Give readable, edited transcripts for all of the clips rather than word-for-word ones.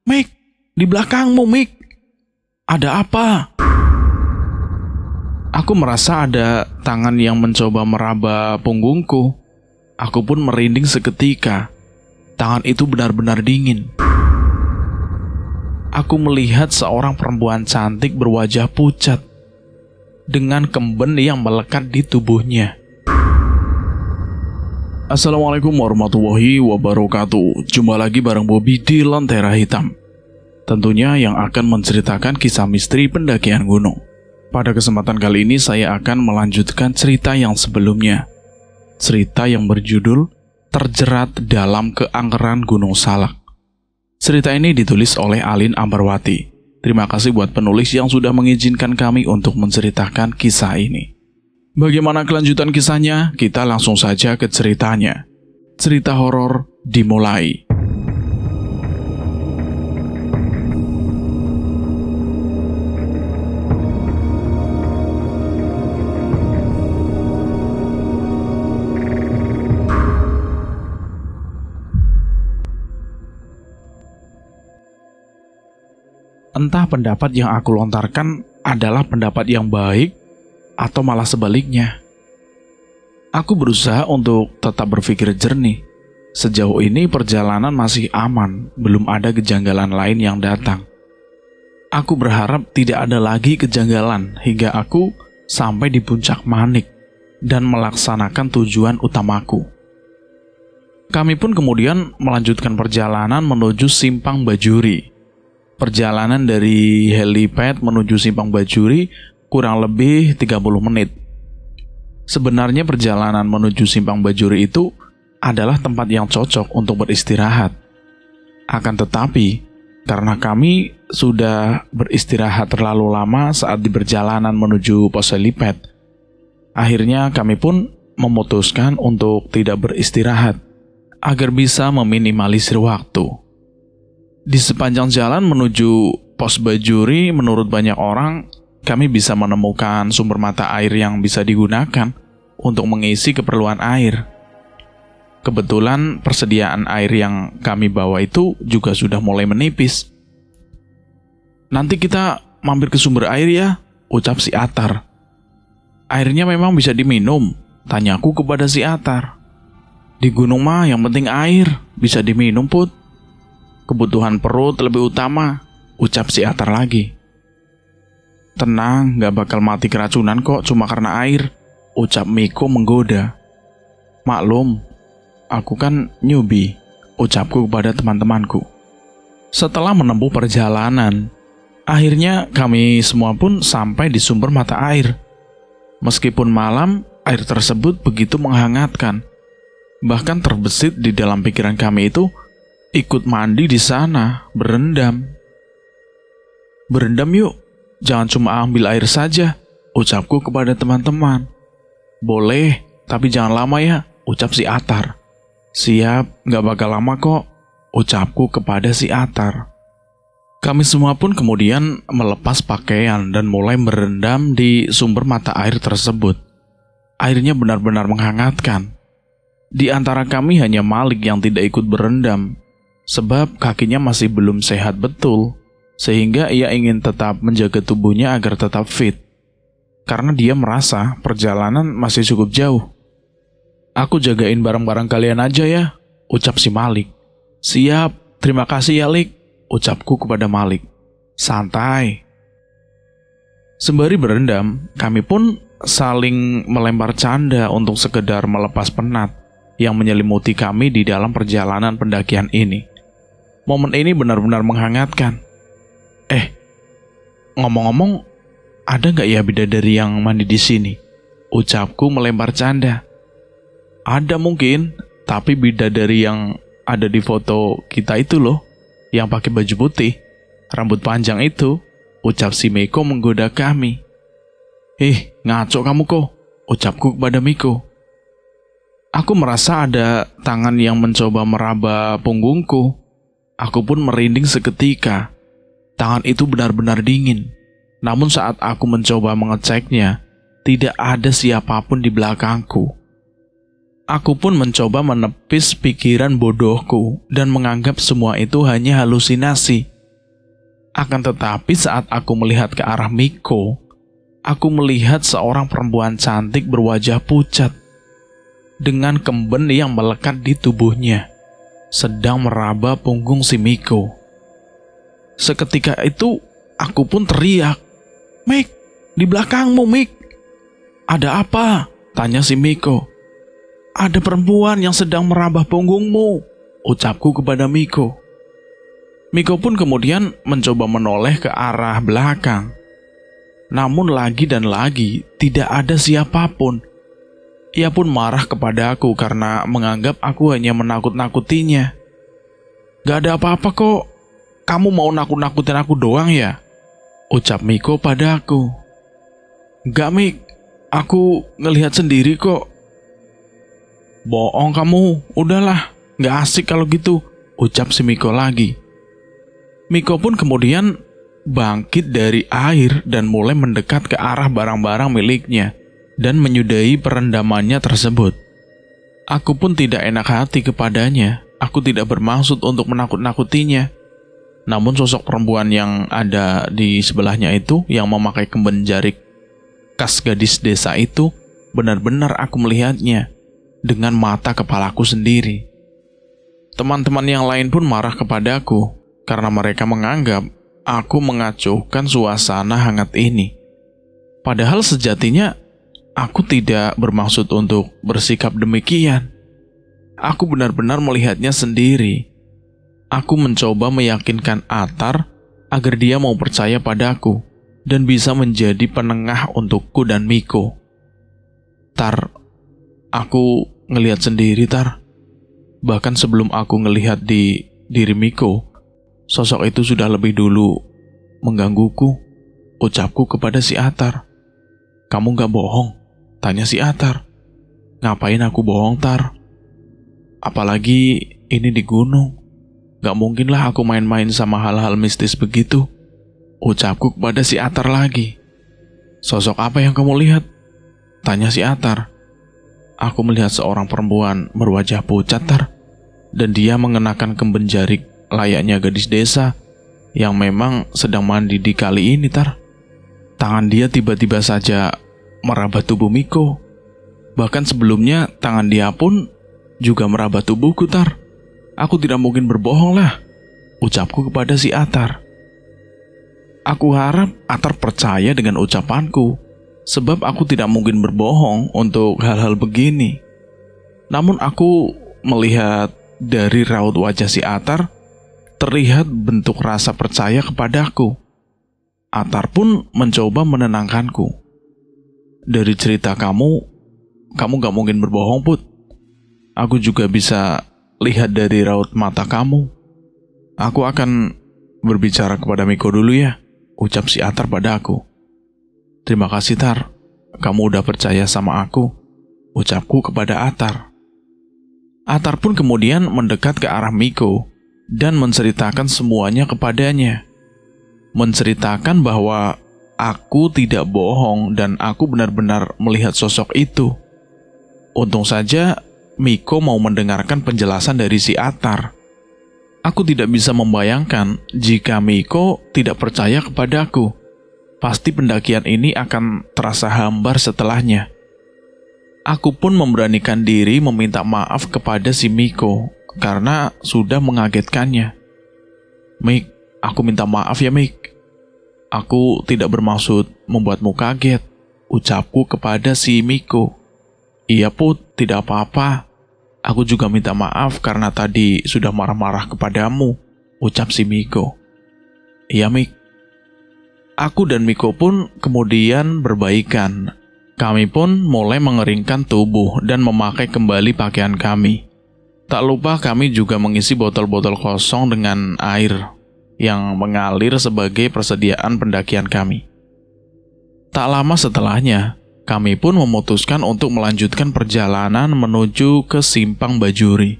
Mik, di belakangmu, Mik. Ada apa? Aku merasa ada tangan yang mencoba meraba punggungku. Aku pun merinding seketika. Tangan itu benar-benar dingin. Aku melihat seorang perempuan cantik berwajah pucat dengan kemben yang melekat di tubuhnya. Assalamualaikum warahmatullahi wabarakatuh. Jumpa lagi bareng Bobby di Lentera Hitam. Tentunya yang akan menceritakan kisah misteri pendakian gunung. Pada kesempatan kali ini saya akan melanjutkan cerita yang sebelumnya. Cerita yang berjudul Terjerat dalam Keangkeran Gunung Salak. Cerita ini ditulis oleh Alin Ambarwati. Terima kasih buat penulis yang sudah mengizinkan kami untuk menceritakan kisah ini. Bagaimana kelanjutan kisahnya? Kita langsung saja ke ceritanya. Cerita horor dimulai. Entah pendapat yang aku lontarkan adalah pendapat yang baik atau malah sebaliknya. Aku berusaha untuk tetap berpikir jernih. Sejauh ini perjalanan masih aman, belum ada kejanggalan lain yang datang. Aku berharap tidak ada lagi kejanggalan hingga aku sampai di puncak Manik dan melaksanakan tujuan utamaku. Kami pun kemudian melanjutkan perjalanan menuju Simpang Bajuri. Perjalanan dari helipad menuju Simpang Bajuri kurang lebih 30 menit. Sebenarnya perjalanan menuju Simpang Bajuri itu adalah tempat yang cocok untuk beristirahat. Akan tetapi, karena kami sudah beristirahat terlalu lama saat di perjalanan menuju pos helipad, akhirnya kami pun memutuskan untuk tidak beristirahat agar bisa meminimalisir waktu. Di sepanjang jalan menuju pos Bajuri, menurut banyak orang, kami bisa menemukan sumber mata air yang bisa digunakan untuk mengisi keperluan air. Kebetulan persediaan air yang kami bawa itu juga sudah mulai menipis. Nanti kita mampir ke sumber air ya, ucap si Atar. Airnya memang bisa diminum, tanyaku kepada si Atar. Di gunung mah yang penting air, bisa diminum Put. Kebutuhan perut lebih utama, ucap si Atar lagi. Tenang, gak bakal mati keracunan kok cuma karena air, ucap Miko menggoda. Maklum, aku kan newbie, ucapku kepada teman-temanku. Setelah menempuh perjalanan, akhirnya kami semua pun sampai di sumber mata air. Meskipun malam, air tersebut begitu menghangatkan. Bahkan terbesit di dalam pikiran kami itu, ikut mandi di sana, berendam. Berendam yuk, jangan cuma ambil air saja, ucapku kepada teman-teman. Boleh, tapi jangan lama ya, ucap si Atar. Siap, gak bakal lama kok, ucapku kepada si Atar. Kami semua pun kemudian melepas pakaian dan mulai berendam di sumber mata air tersebut. Airnya benar-benar menghangatkan. Di antara kami hanya Malik yang tidak ikut berendam, sebab kakinya masih belum sehat betul, sehingga ia ingin tetap menjaga tubuhnya agar tetap fit. Karena dia merasa perjalanan masih cukup jauh. Aku jagain barang-barang kalian aja ya, ucap si Malik. Siap, terima kasih ya Lik, ucapku kepada Malik. Santai. Sembari berendam, kami pun saling melempar canda untuk sekedar melepas penat yang menyelimuti kami di dalam perjalanan pendakian ini. Momen ini benar-benar menghangatkan. Ngomong-ngomong, ada nggak ya bidadari yang mandi di sini? Ucapku melempar canda. Ada mungkin, tapi bidadari yang ada di foto kita itu loh, yang pakai baju putih, rambut panjang itu, ucap si Miko menggoda kami. Ngaco kamu kok, ucapku kepada Miko. Aku merasa ada tangan yang mencoba meraba punggungku. Aku pun merinding seketika. Tangan itu benar-benar dingin. Namun saat aku mencoba mengeceknya, tidak ada siapapun di belakangku. Aku pun mencoba menepis pikiran bodohku dan menganggap semua itu hanya halusinasi Akan tetapi saat aku melihat ke arah Miko, aku melihat seorang perempuan cantik berwajah pucat dengan kemben yang melekat di tubuhnya, sedang meraba punggung si Miko. Seketika itu, aku pun teriak, "Mik, di belakangmu, Mik." "Ada apa?" tanya si Miko. "Ada perempuan yang sedang meraba punggungmu," ucapku kepada Miko. Miko pun kemudian mencoba menoleh ke arah belakang. Namun lagi dan lagi tidak ada siapapun. Ia pun marah kepada aku karena menganggap aku hanya menakut-nakutinya. "Gak ada apa-apa kok. Kamu mau nakut-nakutin aku doang ya?" ucap Miko pada aku. "Gak, Mik. Aku ngelihat sendiri kok." "Bohong kamu. Udahlah. Gak asik kalau gitu," ucap si Miko lagi. Miko pun kemudian bangkit dari air dan mulai mendekat ke arah barang-barang miliknya dan menyudahi perendamannya tersebut. Aku pun tidak enak hati kepadanya. Aku tidak bermaksud untuk menakut-nakutinya. Namun sosok perempuan yang ada di sebelahnya itu, yang memakai kemben jarik khas gadis desa itu, benar-benar aku melihatnya dengan mata kepalaku sendiri. Teman-teman yang lain pun marah kepadaku karena mereka menganggap aku mengacuhkan suasana hangat ini. Padahal sejatinya aku tidak bermaksud untuk bersikap demikian. Aku benar-benar melihatnya sendiri. Aku mencoba meyakinkan Atar agar dia mau percaya padaku dan bisa menjadi penengah untukku dan Miko. "Tar, aku ngelihat sendiri, Tar. Bahkan sebelum aku ngelihat di diri Miko, sosok itu sudah lebih dulu menggangguku," ucapku kepada si Atar. "Kamu gak bohong?" tanya si Atar. "Ngapain aku bohong, Tar? Apalagi ini di gunung. Gak mungkinlah aku main-main sama hal-hal mistis begitu," ucapku kepada si Atar lagi. "Sosok apa yang kamu lihat?" tanya si Atar. "Aku melihat seorang perempuan berwajah pucat, Tar. Dan dia mengenakan kemben jarik layaknya gadis desa yang memang sedang mandi di kali ini, Tar. Tangan dia tiba-tiba saja meraba tubuh Miko. Bahkan sebelumnya tangan dia pun juga meraba tubuhku, Tar. Aku tidak mungkin berbohong lah," ucapku kepada si Atar. Aku harap Atar percaya dengan ucapanku, sebab aku tidak mungkin berbohong untuk hal-hal begini. Namun aku melihat dari raut wajah si Atar, terlihat bentuk rasa percaya kepadaku. Atar pun mencoba menenangkanku. "Dari cerita kamu gak mungkin berbohong, Put. Aku juga bisa lihat dari raut mata kamu. Aku akan berbicara kepada Miko dulu ya," ucap si Atar pada aku. "Terima kasih, Tar. Kamu udah percaya sama aku," ucapku kepada Atar. Atar pun kemudian mendekat ke arah Miko dan menceritakan semuanya kepadanya. Menceritakan bahwa aku tidak bohong dan aku benar-benar melihat sosok itu. Untung saja Miko mau mendengarkan penjelasan dari si Atar. Aku tidak bisa membayangkan jika Miko tidak percaya kepadaku. Pasti pendakian ini akan terasa hambar setelahnya. Aku pun memberanikan diri meminta maaf kepada si Miko karena sudah mengagetkannya. "Mik, aku minta maaf ya, Mik. Aku tidak bermaksud membuatmu kaget," ucapku kepada si Miko. "Iya, Put, tidak apa-apa. Aku juga minta maaf karena tadi sudah marah-marah kepadamu," ucap si Miko. "Iya, Mik." Aku dan Miko pun kemudian berbaikan. Kami pun mulai mengeringkan tubuh dan memakai kembali pakaian kami. Tak lupa kami juga mengisi botol-botol kosong dengan air yang mengalir sebagai persediaan pendakian kami. Tak lama setelahnya, kami pun memutuskan untuk melanjutkan perjalanan menuju ke Simpang Bajuri.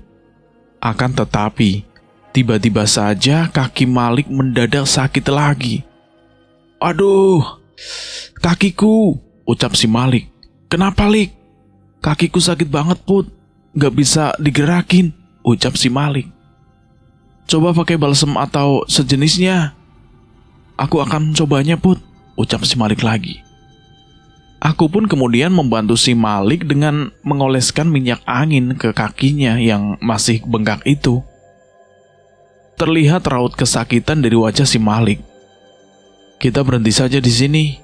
Akan tetapi, tiba-tiba saja kaki Malik mendadak sakit lagi. "Aduh, kakiku," ucap si Malik. "Kenapa, Lik?" "Kakiku sakit banget, Put. Gak bisa digerakin," ucap si Malik. "Coba pakai balsem atau sejenisnya," Aku akan mencobanya, Put, ucap si Malik lagi. Aku pun kemudian membantu si Malik dengan mengoleskan minyak angin ke kakinya yang masih bengkak itu. Terlihat raut kesakitan dari wajah si Malik. Kita berhenti saja di sini,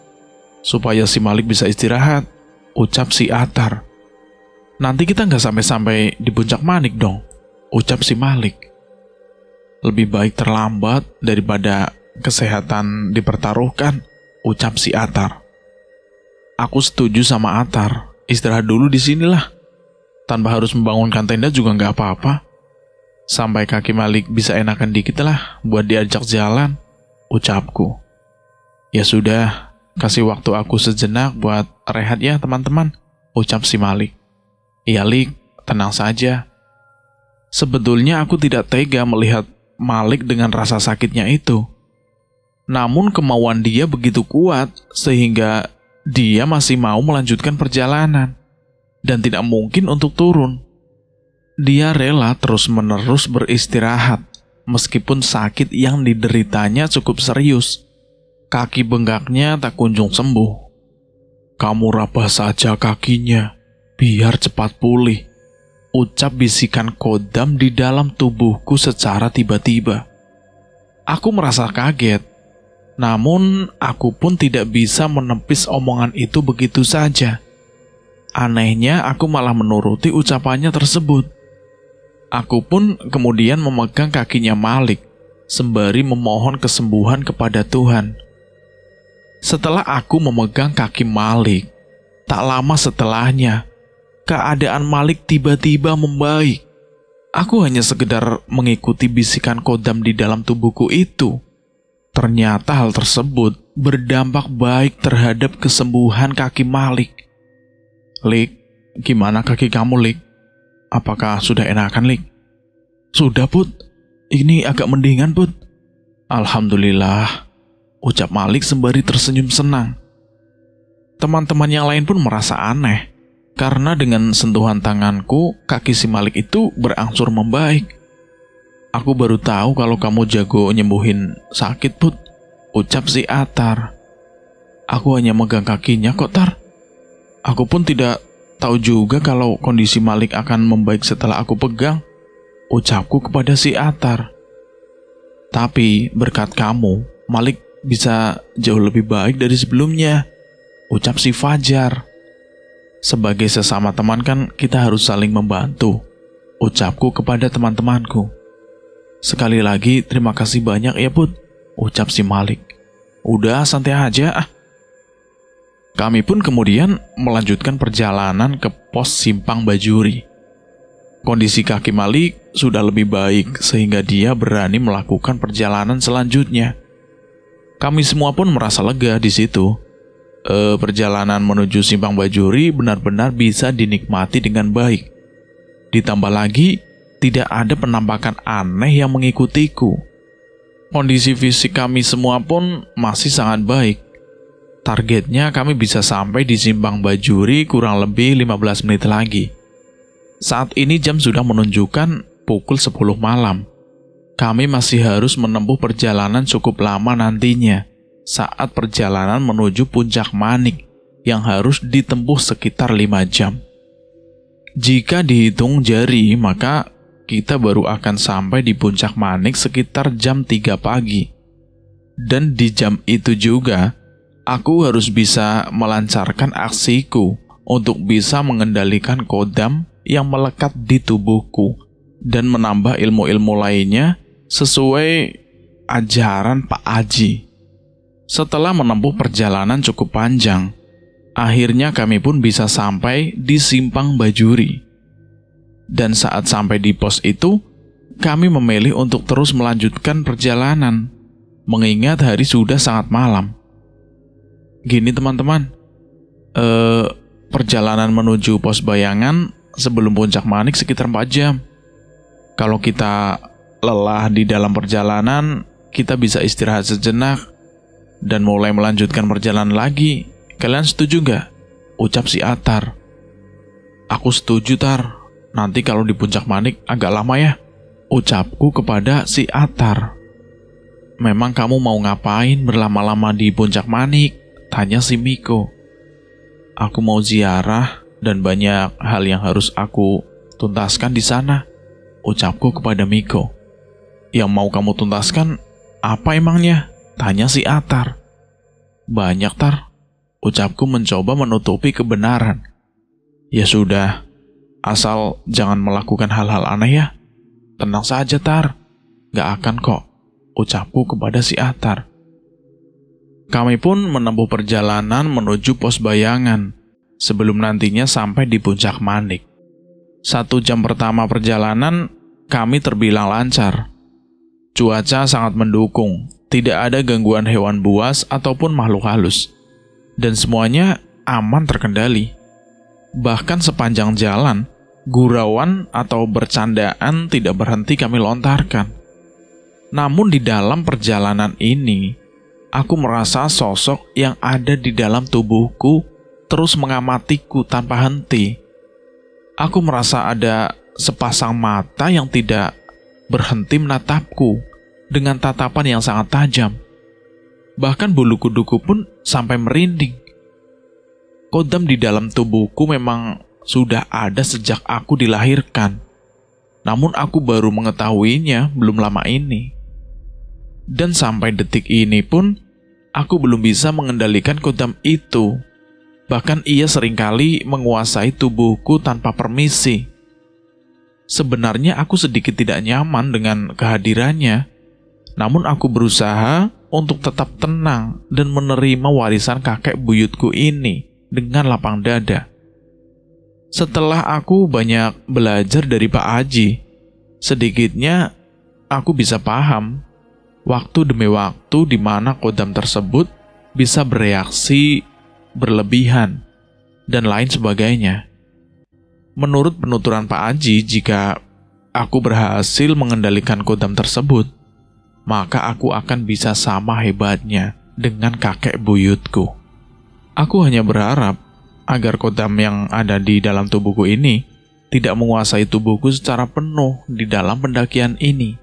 supaya si Malik bisa istirahat, ucap si Atar. Nanti kita nggak sampai-sampai di puncak Manik dong, ucap si Malik. Lebih baik terlambat daripada kesehatan dipertaruhkan, ucap si Atar. Aku setuju sama Atar, istirahat dulu di sinilah. Tanpa harus membangunkan tenda juga nggak apa-apa. Sampai kaki Malik bisa enakan dikit lah buat diajak jalan, ucapku. Ya sudah, kasih waktu aku sejenak buat rehat ya teman-teman, ucap si Malik. Iya Lik, tenang saja. Sebetulnya aku tidak tega melihat Malik dengan rasa sakitnya itu. Namun kemauan dia begitu kuat sehingga dia masih mau melanjutkan perjalanan dan tidak mungkin untuk turun. Dia rela terus-menerus beristirahat meskipun sakit yang dideritanya cukup serius. Kaki bengkaknya tak kunjung sembuh. Kamu rabah saja kakinya, biar cepat pulih, ucap bisikan Kodam di dalam tubuhku secara tiba-tiba. Aku merasa kaget. Namun, aku pun tidak bisa menepis omongan itu begitu saja. Anehnya, aku malah menuruti ucapannya tersebut. Aku pun kemudian memegang kakinya Malik, sembari memohon kesembuhan kepada Tuhan. Setelah aku memegang kaki Malik, tak lama setelahnya, keadaan Malik tiba-tiba membaik. Aku hanya sekedar mengikuti bisikan Kodam di dalam tubuhku itu. Ternyata hal tersebut berdampak baik terhadap kesembuhan kaki Malik. Lik, gimana kaki kamu, Lik? Apakah sudah enakan, Lik? Sudah, Put. Ini agak mendingan, Put. Alhamdulillah, ucap Malik sembari tersenyum senang. Teman-teman yang lain pun merasa aneh, karena dengan sentuhan tanganku, kaki si Malik itu berangsur membaik. Aku baru tahu kalau kamu jago nyembuhin sakit, Put, ucap si Atar. Aku hanya megang kakinya kok, Tar. Aku pun tidak tahu juga kalau kondisi Malik akan membaik setelah aku pegang, ucapku kepada si Atar. Tapi berkat kamu, Malik bisa jauh lebih baik dari sebelumnya, ucap si Fajar. Sebagai sesama teman kan kita harus saling membantu, ucapku kepada teman-temanku. Sekali lagi terima kasih banyak ya, Put, ucap si Malik. Udah santai aja ah. Kami pun kemudian melanjutkan perjalanan ke pos Simpang Bajuri. Kondisi kaki Malik sudah lebih baik sehingga dia berani melakukan perjalanan selanjutnya. Kami semua pun merasa lega di situ. Perjalanan menuju Simpang Bajuri benar-benar bisa dinikmati dengan baik. Ditambah lagi, tidak ada penampakan aneh yang mengikutiku. Kondisi fisik kami semua pun masih sangat baik. Targetnya kami bisa sampai di Simpang Bajuri kurang lebih 15 menit lagi. Saat ini jam sudah menunjukkan pukul 10 malam. Kami masih harus menempuh perjalanan cukup lama nantinya saat perjalanan menuju Puncak Manik yang harus ditempuh sekitar 5 jam. Jika dihitung jari, maka kita baru akan sampai di Puncak Manik sekitar jam 3 pagi. Dan di jam itu juga, aku harus bisa melancarkan aksiku untuk bisa mengendalikan Kodam yang melekat di tubuhku dan menambah ilmu-ilmu lainnya sesuai ajaran Pak Aji. Setelah menempuh perjalanan cukup panjang, akhirnya kami pun bisa sampai di Simpang Bajuri. Dan saat sampai di pos itu, kami memilih untuk terus melanjutkan perjalanan, mengingat hari sudah sangat malam. Gini teman-teman, perjalanan menuju pos Bayangan sebelum Puncak Manik sekitar 4 jam. Kalau kita lelah di dalam perjalanan, kita bisa istirahat sejenak dan mulai melanjutkan perjalanan lagi. Kalian setuju nggak? Ucap si Atar. Aku setuju, Tar. Nanti kalau di Puncak Manik agak lama ya, ucapku kepada si Atar. memang kamu mau ngapain berlama-lama di Puncak Manik? Tanya si Miko. Aku mau ziarah dan banyak hal yang harus aku tuntaskan di sana, ucapku kepada Miko. Yang mau kamu tuntaskan apa emangnya? Tanya si Atar. Banyak, Tar, ucapku mencoba menutupi kebenaran. Ya sudah, asal jangan melakukan hal-hal aneh ya. Tenang saja, Tar, gak akan kok, ucapku kepada si Atar. Kami pun menempuh perjalanan menuju pos bayangan sebelum nantinya sampai di Puncak Manik. 1 jam pertama perjalanan kami terbilang lancar. Cuaca sangat mendukung, tidak ada gangguan hewan buas ataupun makhluk halus, dan semuanya aman terkendali. Bahkan sepanjang jalan, gurauan atau bercandaan tidak berhenti kami lontarkan. Namun di dalam perjalanan ini, aku merasa sosok yang ada di dalam tubuhku terus mengamatiku tanpa henti. Aku merasa ada sepasang mata yang tidak berhenti menatapku dengan tatapan yang sangat tajam. Bahkan bulu kuduku pun sampai merinding. Kodam di dalam tubuhku memang sudah ada sejak aku dilahirkan. Namun aku baru mengetahuinya belum lama ini. Dan sampai detik ini pun, aku belum bisa mengendalikan kodam itu. Bahkan ia seringkali menguasai tubuhku tanpa permisi. Sebenarnya aku sedikit tidak nyaman dengan kehadirannya. Namun aku berusaha untuk tetap tenang dan menerima warisan kakek buyutku ini dengan lapang dada. Setelah aku banyak belajar dari Pak Haji, sedikitnya aku bisa paham waktu demi waktu di mana kodam tersebut bisa bereaksi berlebihan dan lain sebagainya. Menurut penuturan Pak Haji, jika aku berhasil mengendalikan kodam tersebut, maka aku akan bisa sama hebatnya dengan kakek buyutku. Aku hanya berharap agar kodam yang ada di dalam tubuhku ini tidak menguasai tubuhku secara penuh di dalam pendakian ini.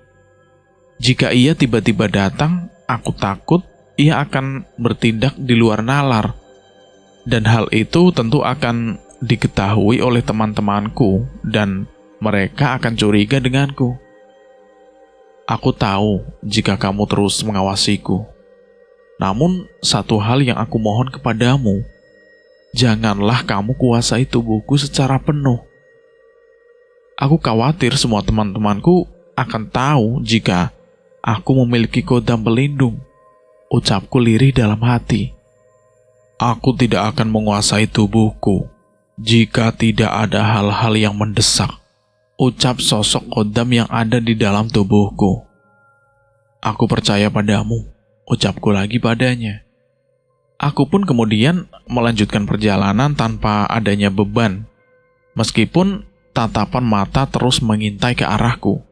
Jika ia tiba-tiba datang, aku takut ia akan bertindak di luar nalar. Dan hal itu tentu akan diketahui oleh teman-temanku dan mereka akan curiga denganku. Aku tahu jika kamu terus mengawasiku. Namun satu hal yang aku mohon kepadamu, janganlah kamu kuasai tubuhku secara penuh. Aku khawatir semua teman-temanku akan tahu jika aku memiliki kodam pelindung, ucapku lirih dalam hati. Aku tidak akan menguasai tubuhku jika tidak ada hal-hal yang mendesak, ucap sosok kodam yang ada di dalam tubuhku. Aku percaya padamu, ucapku lagi padanya. Aku pun kemudian melanjutkan perjalanan tanpa adanya beban, meskipun tatapan mata terus mengintai ke arahku.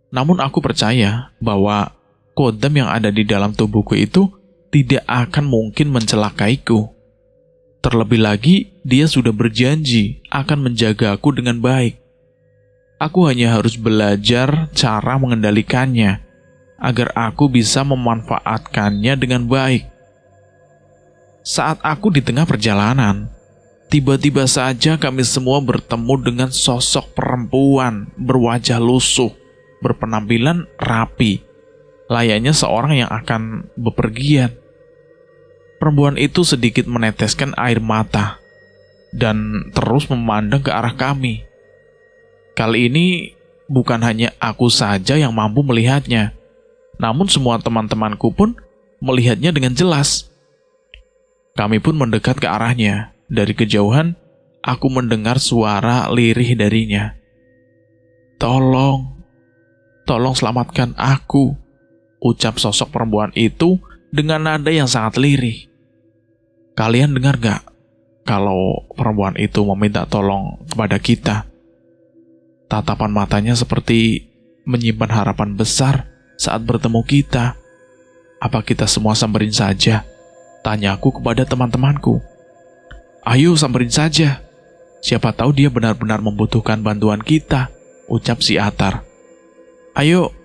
Namun aku percaya bahwa kodam yang ada di dalam tubuhku itu tidak akan mungkin mencelakaiku. Terlebih lagi, dia sudah berjanji akan menjagaku dengan baik. Aku hanya harus belajar cara mengendalikannya, agar aku bisa memanfaatkannya dengan baik. Saat aku di tengah perjalanan, tiba-tiba saja kami semua bertemu dengan sosok perempuan berwajah lusuh, berpenampilan rapi, layaknya seorang yang akan bepergian. Perempuan itu sedikit meneteskan air mata dan terus memandang ke arah kami. Kali ini bukan hanya aku saja yang mampu melihatnya, namun semua teman-temanku pun melihatnya dengan jelas. Kami pun mendekat ke arahnya. Dari kejauhan, aku mendengar suara lirih darinya. Tolong selamatkan aku, ucap sosok perempuan itu dengan nada yang sangat lirih. Kalian dengar gak kalau perempuan itu meminta tolong kepada kita? Tatapan matanya seperti menyimpan harapan besar saat bertemu kita. Apa kita semua samperin saja? Tanyaku kepada teman-temanku. Ayo samperin saja. Siapa tahu dia benar-benar membutuhkan bantuan kita, ucap si Atar. Ayo.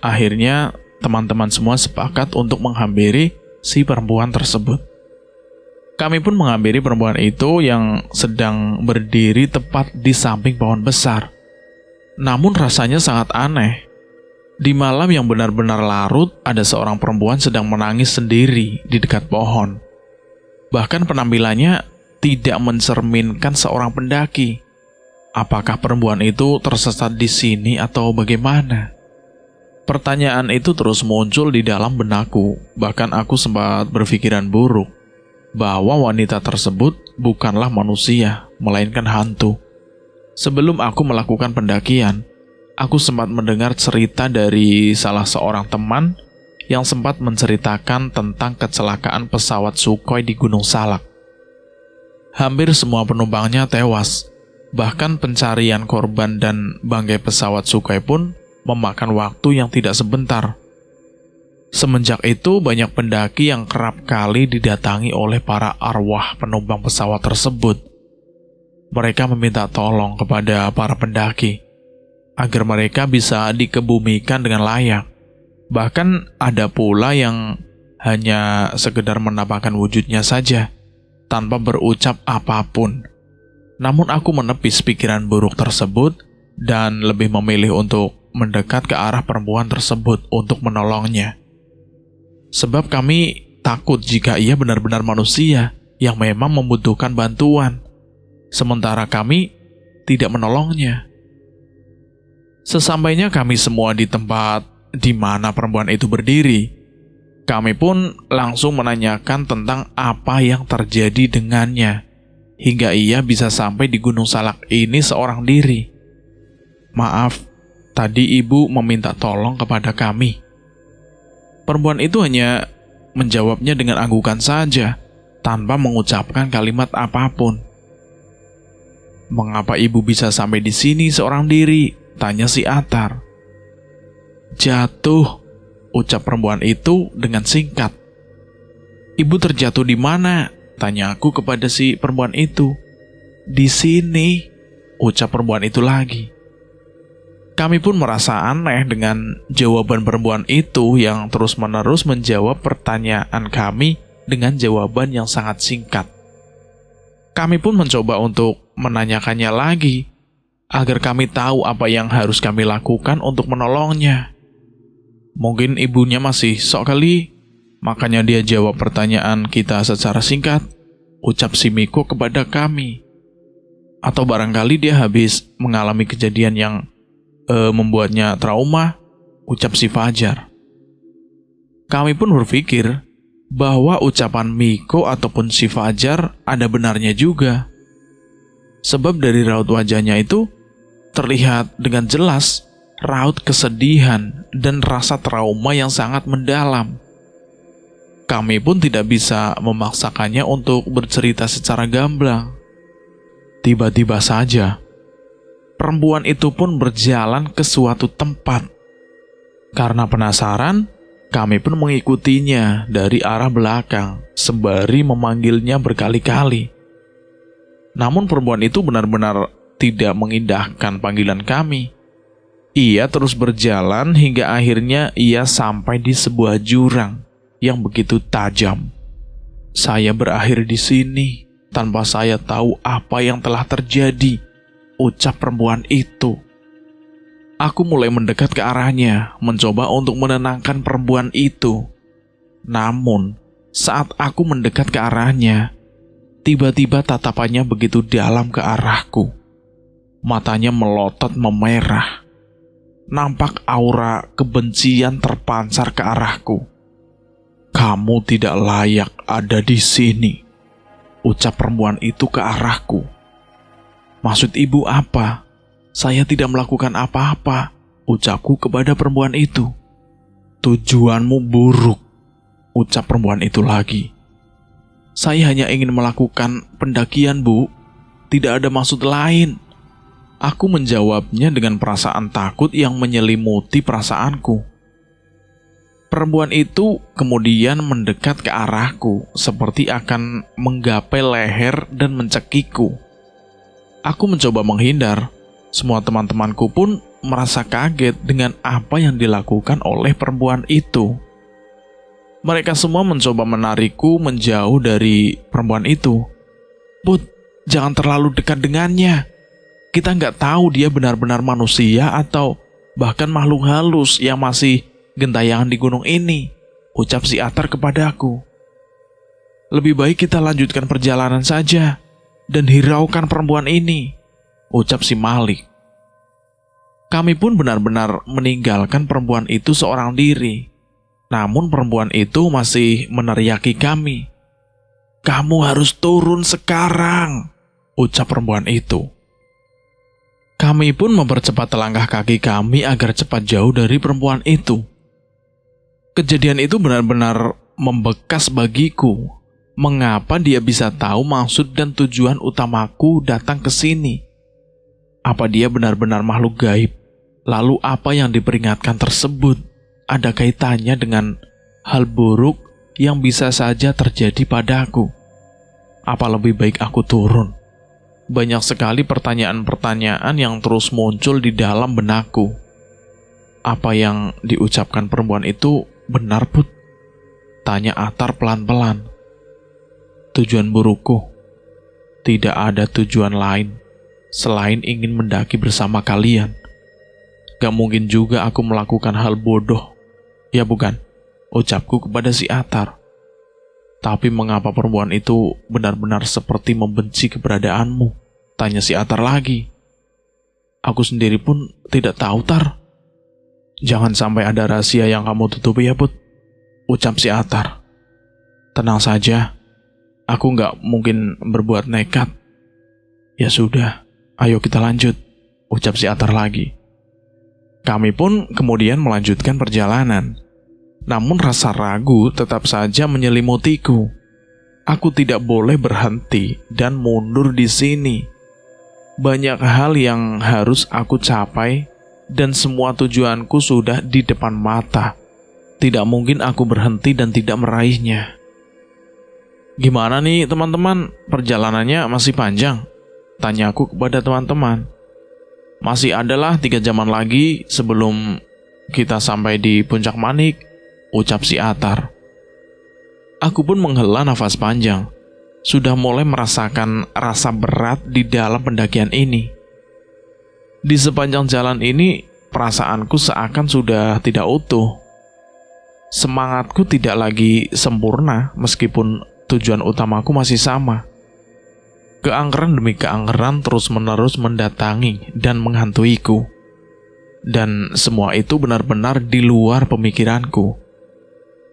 Akhirnya teman-teman semua sepakat untuk menghampiri si perempuan tersebut. Kami pun menghampiri perempuan itu yang sedang berdiri tepat di samping pohon besar. Namun rasanya sangat aneh. Di malam yang benar-benar larut, ada seorang perempuan sedang menangis sendiri di dekat pohon. Bahkan penampilannya tidak mencerminkan seorang pendaki. Apakah perempuan itu tersesat di sini atau bagaimana? Pertanyaan itu terus muncul di dalam benakku. Bahkan aku sempat berpikiran buruk bahwa wanita tersebut bukanlah manusia, melainkan hantu. Sebelum aku melakukan pendakian, aku sempat mendengar cerita dari salah seorang teman yang sempat menceritakan tentang kecelakaan pesawat Sukhoi di Gunung Salak. Hampir semua penumpangnya tewas. Bahkan pencarian korban dan bangkai pesawat Sukhoi pun memakan waktu yang tidak sebentar. Semenjak itu banyak pendaki yang kerap kali didatangi oleh para arwah penumpang pesawat tersebut. Mereka meminta tolong kepada para pendaki agar mereka bisa dikebumikan dengan layak. Bahkan ada pula yang hanya sekedar menampakkan wujudnya saja tanpa berucap apapun. Namun aku menepis pikiran buruk tersebut dan lebih memilih untuk mendekat ke arah perempuan tersebut untuk menolongnya. Sebab kami takut jika ia benar-benar manusia yang memang membutuhkan bantuan, sementara kami tidak menolongnya. Sesampainya kami semua di tempat di mana perempuan itu berdiri, kami pun langsung menanyakan tentang apa yang terjadi dengannya, hingga ia bisa sampai di Gunung Salak ini seorang diri. Maaf, tadi ibu meminta tolong kepada kami. Perempuan itu hanya menjawabnya dengan anggukan saja, tanpa mengucapkan kalimat apapun. Mengapa ibu bisa sampai di sini seorang diri? Tanya si Atar. Jatuh, ucap perempuan itu dengan singkat. Ibu terjatuh di mana? Tanya aku kepada si perempuan itu. Di sini, ucap perempuan itu lagi. Kami pun merasa aneh dengan jawaban perempuan itu yang terus-menerus menjawab pertanyaan kami dengan jawaban yang sangat singkat. Kami pun mencoba untuk menanyakannya lagi, agar kami tahu apa yang harus kami lakukan untuk menolongnya. Mungkin ibunya masih sok kali, makanya dia jawab pertanyaan kita secara singkat, ucap si Miko kepada kami. Atau barangkali dia habis mengalami kejadian yang membuatnya trauma, ucap si Fajar. Kami pun berpikir bahwa ucapan Miko ataupun si Fajar ada benarnya juga. Sebab dari raut wajahnya itu terlihat dengan jelas raut kesedihan dan rasa trauma yang sangat mendalam. Kami pun tidak bisa memaksakannya untuk bercerita secara gamblang. Tiba-tiba saja perempuan itu pun berjalan ke suatu tempat. Karena penasaran, kami pun mengikutinya dari arah belakang, sembari memanggilnya berkali-kali. Namun perempuan itu benar-benar tidak mengindahkan panggilan kami. Ia terus berjalan hingga akhirnya ia sampai di sebuah jurang yang begitu tajam. Saya berakhir di sini tanpa saya tahu apa yang telah terjadi, ucap perempuan itu. Aku mulai mendekat ke arahnya, mencoba untuk menenangkan perempuan itu. Namun, saat aku mendekat ke arahnya, tiba-tiba tatapannya begitu dalam ke arahku. Matanya melotot memerah. Nampak aura kebencian terpancar ke arahku. Kamu tidak layak ada di sini, ucap perempuan itu ke arahku. Maksud ibu apa? Saya tidak melakukan apa-apa, ucapku kepada perempuan itu. Tujuanmu buruk, ucap perempuan itu lagi. Saya hanya ingin melakukan pendakian, Bu. Tidak ada maksud lain. Aku menjawabnya dengan perasaan takut yang menyelimuti perasaanku. Perempuan itu kemudian mendekat ke arahku, seperti akan menggapai leher dan mencekikku. Aku mencoba menghindar. Semua teman-temanku pun merasa kaget dengan apa yang dilakukan oleh perempuan itu. Mereka semua mencoba menarikku menjauh dari perempuan itu. "Put, jangan terlalu dekat dengannya. Kita nggak tahu dia benar-benar manusia atau bahkan makhluk halus yang masih gentayangan di gunung ini," ucap si Atar kepadaku. "Lebih baik kita lanjutkan perjalanan saja dan hiraukan perempuan ini," ucap si Malik. Kami pun benar-benar meninggalkan perempuan itu seorang diri. Namun perempuan itu masih meneriaki kami. "Kamu harus turun sekarang," ucap perempuan itu. Kami pun mempercepat langkah kaki kami agar cepat jauh dari perempuan itu. Kejadian itu benar-benar membekas bagiku. Mengapa dia bisa tahu maksud dan tujuan utamaku datang ke sini? Apa dia benar-benar makhluk gaib? Lalu apa yang diperingatkan tersebut ada kaitannya dengan hal buruk yang bisa saja terjadi padaku? Apa lebih baik aku turun? Banyak sekali pertanyaan-pertanyaan yang terus muncul di dalam benakku. Apa yang diucapkan perempuan itu benar, Put? Tanya Atar pelan-pelan. Tujuan burukku? Tidak ada tujuan lain selain ingin mendaki bersama kalian. Gak mungkin juga aku melakukan hal bodoh, ya bukan? Ucapku kepada si Atar. Tapi mengapa perempuan itu benar-benar seperti membenci keberadaanmu? Tanya si Atar lagi. Aku sendiri pun tidak tahu, Tar. Jangan sampai ada rahasia yang kamu tutupi ya, Put, ucap si Atar. Tenang saja, aku gak mungkin berbuat nekat. Ya sudah, ayo kita lanjut, ucap si Atar lagi. Kami pun kemudian melanjutkan perjalanan. Namun rasa ragu tetap saja menyelimutiku. Aku tidak boleh berhenti dan mundur di sini. Banyak hal yang harus aku capai dan semua tujuanku sudah di depan mata. Tidak mungkin aku berhenti dan tidak meraihnya. Gimana nih teman-teman, perjalanannya masih panjang? Tanyaku kepada teman-teman. Masih adalah 3 jaman lagi sebelum kita sampai di Puncak Manik, ucap si Atar. Aku pun menghela nafas panjang. Sudah mulai merasakan rasa berat di dalam pendakian ini. Di sepanjang jalan ini, perasaanku seakan sudah tidak utuh. Semangatku tidak lagi sempurna meskipun tujuan utamaku masih sama. Keangkeran demi keangkeran terus-menerus mendatangi dan menghantuiku. Dan semua itu benar-benar di luar pemikiranku.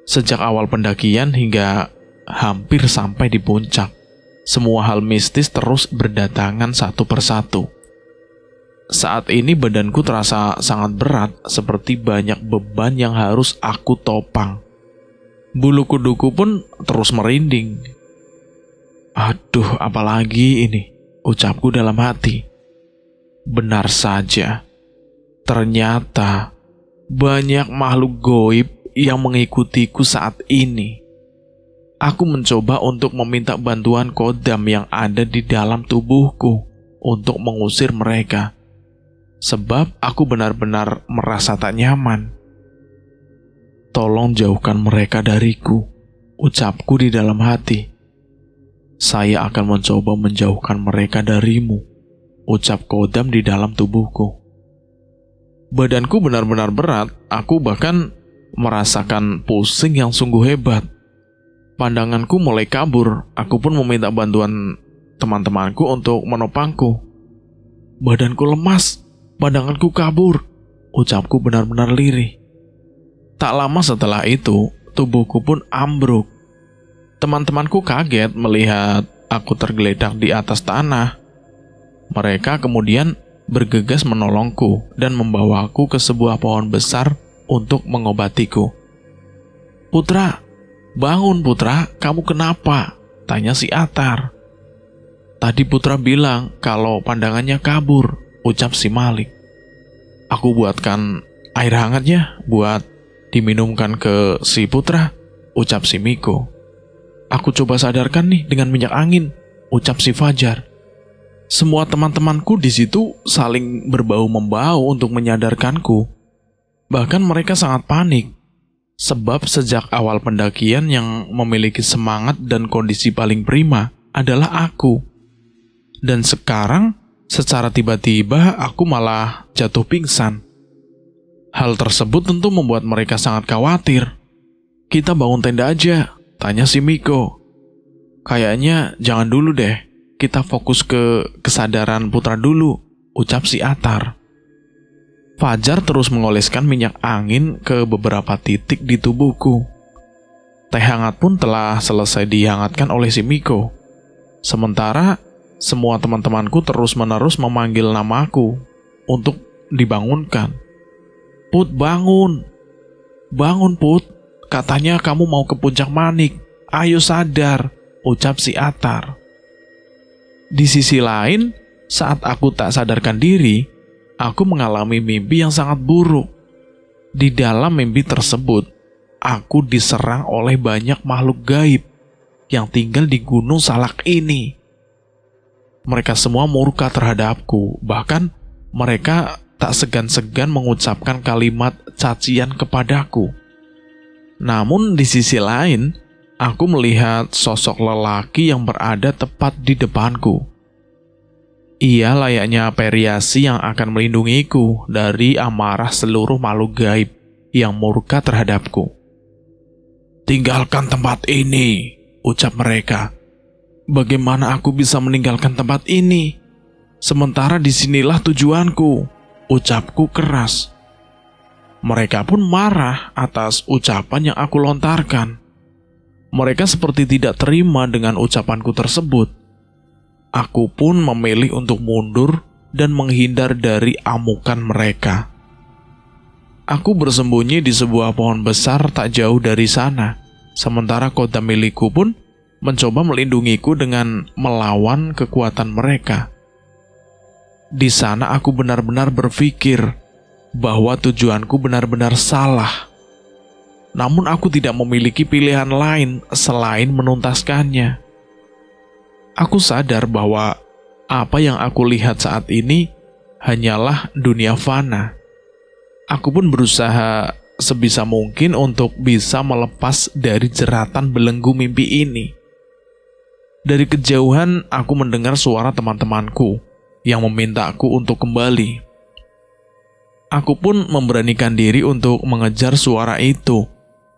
Sejak awal pendakian hingga hampir sampai di puncak, semua hal mistis terus berdatangan satu persatu. Saat ini badanku terasa sangat berat, seperti banyak beban yang harus aku topang. Bulu kuduku pun terus merinding. Aduh, apalagi ini, ucapku dalam hati. Benar saja, ternyata banyak makhluk goib yang mengikutiku saat ini. Aku mencoba untuk meminta bantuan kodam yang ada di dalam tubuhku untuk mengusir mereka. Sebab aku benar-benar merasa tak nyaman. Tolong jauhkan mereka dariku, ucapku di dalam hati. Saya akan mencoba menjauhkan mereka darimu, ucap kodam di dalam tubuhku. Badanku benar-benar berat, aku bahkan merasakan pusing yang sungguh hebat. Pandanganku mulai kabur, aku pun meminta bantuan teman-temanku untuk menopangku. Badanku lemas, pandanganku kabur, ucapku benar-benar lirih. Tak lama setelah itu, tubuhku pun ambruk. Teman-temanku kaget melihat aku tergeletak di atas tanah. Mereka kemudian bergegas menolongku dan membawaku ke sebuah pohon besar untuk mengobatiku. Putra, bangun Putra, kamu kenapa? Tanya si Atar. Tadi Putra bilang kalau pandangannya kabur, ucap si Malik. Aku buatkan air hangatnya buat diminumkan ke si Putra, ucap si Miko. Aku coba sadarkan nih dengan minyak angin, ucap si Fajar. Semua teman-temanku di situ saling berbau-membau untuk menyadarkanku. Bahkan mereka sangat panik, sebab sejak awal pendakian yang memiliki semangat dan kondisi paling prima adalah aku. Dan sekarang, secara tiba-tiba aku malah jatuh pingsan. Hal tersebut tentu membuat mereka sangat khawatir. "Kita bangun tenda aja," tanya si Miko. "Kayaknya jangan dulu deh, kita fokus ke kesadaran putra dulu," ucap si Atar. Fajar terus mengoleskan minyak angin ke beberapa titik di tubuhku. Teh hangat pun telah selesai dihangatkan oleh si Miko. Sementara semua teman-temanku terus-menerus memanggil namaku untuk dibangunkan. "Put, bangun! Bangun, Put! Katanya kamu mau ke Puncak Manik. Ayo sadar," ucap si Atar. Di sisi lain, saat aku tak sadarkan diri, aku mengalami mimpi yang sangat buruk. Di dalam mimpi tersebut, aku diserang oleh banyak makhluk gaib yang tinggal di Gunung Salak ini. Mereka semua murka terhadapku, bahkan mereka tak segan-segan mengucapkan kalimat cacian kepadaku. Namun di sisi lain, aku melihat sosok lelaki yang berada tepat di depanku. Ia layaknya periasi yang akan melindungiku dari amarah seluruh makhluk gaib yang murka terhadapku. "Tinggalkan tempat ini," ucap mereka. "Bagaimana aku bisa meninggalkan tempat ini? Sementara disinilah tujuanku," ucapku keras. Mereka pun marah atas ucapan yang aku lontarkan. Mereka seperti tidak terima dengan ucapanku tersebut. Aku pun memilih untuk mundur dan menghindar dari amukan mereka. Aku bersembunyi di sebuah pohon besar tak jauh dari sana, sementara kota milikku pun mencoba melindungiku dengan melawan kekuatan mereka. Di sana aku benar-benar berpikir bahwa tujuanku benar-benar salah. Namun aku tidak memiliki pilihan lain selain menuntaskannya. Aku sadar bahwa apa yang aku lihat saat ini hanyalah dunia fana. Aku pun berusaha sebisa mungkin untuk bisa melepas dari jeratan belenggu mimpi ini. Dari kejauhan aku mendengar suara teman-temanku yang memintaku untuk kembali. Aku pun memberanikan diri untuk mengejar suara itu,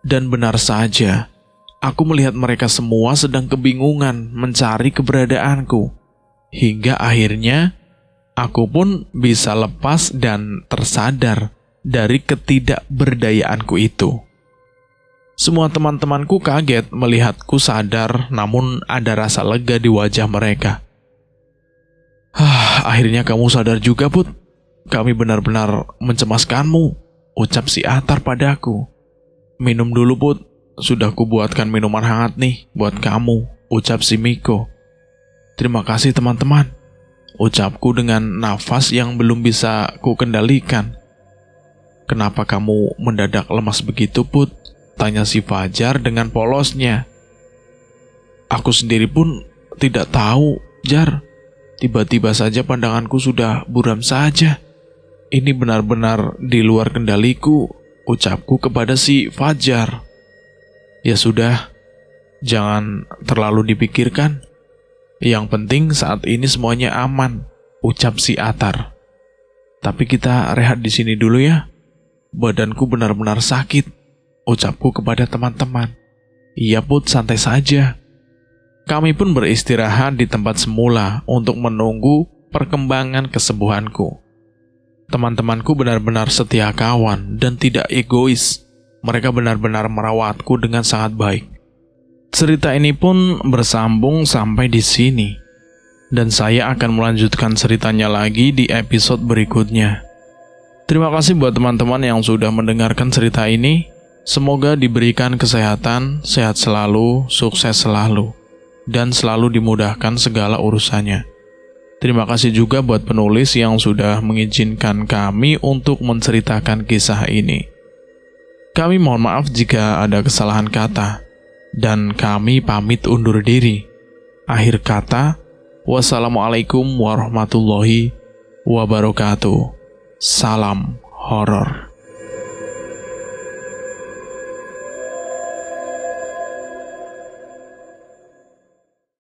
dan benar saja, aku melihat mereka semua sedang kebingungan mencari keberadaanku. Hingga akhirnya, aku pun bisa lepas dan tersadar dari ketidakberdayaanku itu. Semua teman-temanku kaget melihatku sadar, namun ada rasa lega di wajah mereka. "Akhirnya kamu sadar juga, Put. Kami benar-benar mencemaskanmu," ucap si Atar padaku. "Minum dulu, Put. Sudah kubuatkan minuman hangat nih buat kamu," ucap si Miko. "Terima kasih teman-teman," ucapku dengan nafas yang belum bisa ku kendalikan. "Kenapa kamu mendadak lemas begitu, Put?" tanya si Fajar dengan polosnya. "Aku sendiri pun tidak tahu, Jar. Tiba-tiba saja pandanganku sudah buram saja. Ini benar-benar di luar kendaliku," ucapku kepada si Fajar. "Ya sudah, jangan terlalu dipikirkan. Yang penting saat ini semuanya aman," ucap si Atar. "Tapi kita rehat di sini dulu ya. Badanku benar-benar sakit," ucapku kepada teman-teman. "Iya, Put, santai saja." Kami pun beristirahat di tempat semula untuk menunggu perkembangan kesembuhanku. Teman-temanku benar-benar setia kawan dan tidak egois. Mereka benar-benar merawatku dengan sangat baik. Cerita ini pun bersambung sampai di sini, dan saya akan melanjutkan ceritanya lagi di episode berikutnya. Terima kasih buat teman-teman yang sudah mendengarkan cerita ini. Semoga diberikan kesehatan, sehat selalu, sukses selalu, dan selalu dimudahkan segala urusannya. Terima kasih juga buat penulis yang sudah mengizinkan kami untuk menceritakan kisah ini. Kami mohon maaf jika ada kesalahan kata, dan kami pamit undur diri. Akhir kata, Wassalamualaikum warahmatullahi wabarakatuh. Salam horor.